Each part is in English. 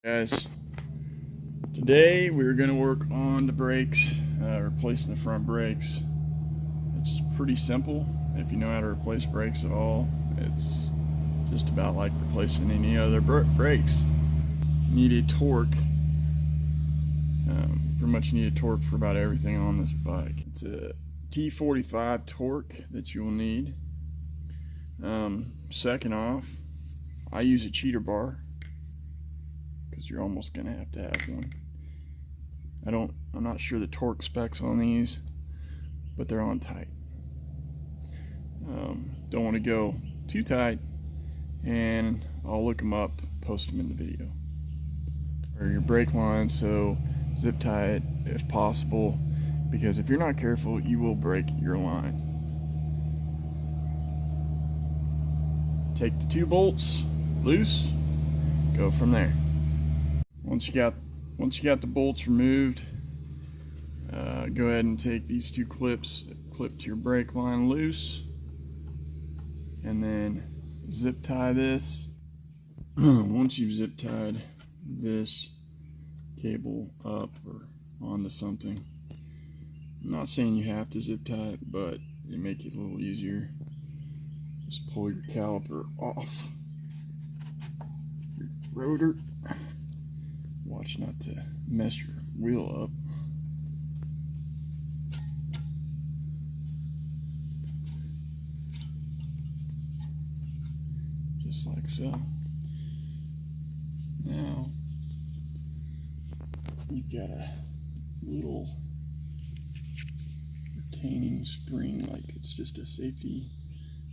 Guys, today we're going to work on the brakes, replacing the front brakes. It's pretty simple if you know how to replace brakes at all. It's just about like replacing any other brakes. You need a torque. Pretty much need a torque for about everything on this bike. It's a T45 torque that you will need. Second off, I use a cheater bar, because you're almost gonna have to have one. I'm not sure the torque specs on these, but they're on tight. Don't want to go too tight, and I'll look them up, post them in the video. Or your brake line, so zip tie it if possible, because if you're not careful, you will break your line. Take the 2 bolts loose, go from there. Once you got the bolts removed, go ahead and take these 2 clips that clip to your brake line loose, and then zip tie this. Once you've zip tied this cable up or onto something, I'm not saying you have to zip tie it, but it make it a little easier. Just pull your caliper off your rotor. Watch not to mess your wheel up. Just like so. Now, you've got a little retaining spring, like it's just a safety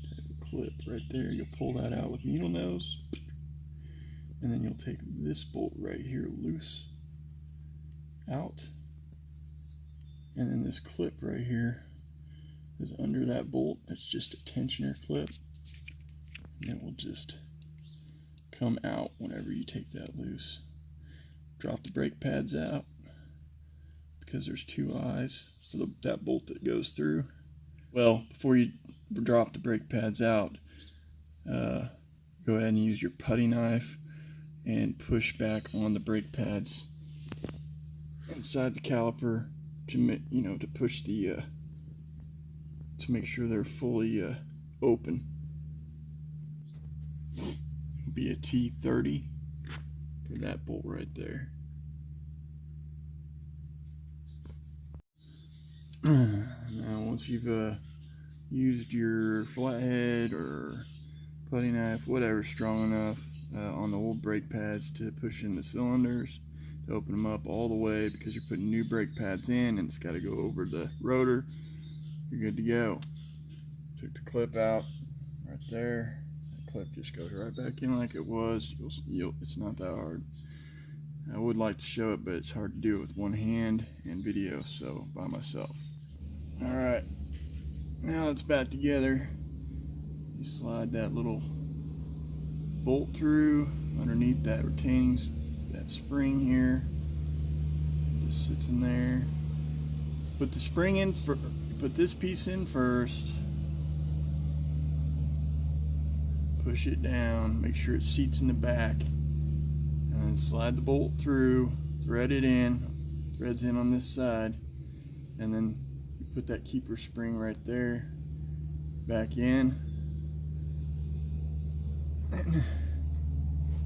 type of clip right there. You'll pull that out with needle nose. And then you'll take this bolt right here loose out, and then this clip right here is under that bolt. It's just a tensioner clip, and it will just come out whenever you take that loose. Drop the brake pads out, because there's 2 eyes for that bolt that goes through. Well, before you drop the brake pads out, go ahead and use your putty knife and push back on the brake pads inside the caliper to push the to make sure they're fully open. It'll be a T30 for that bolt right there. Now once you've used your flathead or putty knife, whatever, strong enough on the old brake pads to push in the cylinders to open them up all the way, because you're putting new brake pads in and it's got to go over the rotor, you're good to go. Took the clip out right there. That clip just goes right back in like it was. It's not that hard. I would like to show it, but it's hard to do it with one hand and video, so by myself. Alright, now it's back together. You slide that little bolt through underneath that that spring here. It just sits in there. Put the spring in put this piece in first. Push it down, make sure it seats in the back, and then slide the bolt through, thread it in, threads in on this side, and then you put that keeper spring right there back in.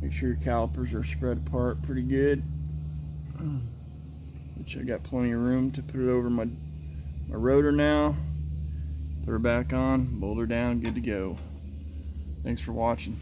Make sure your calipers are spread apart pretty good, which I got plenty of room to put it over my rotor now. Put her back on, bolt her down, good to go. Thanks for watching.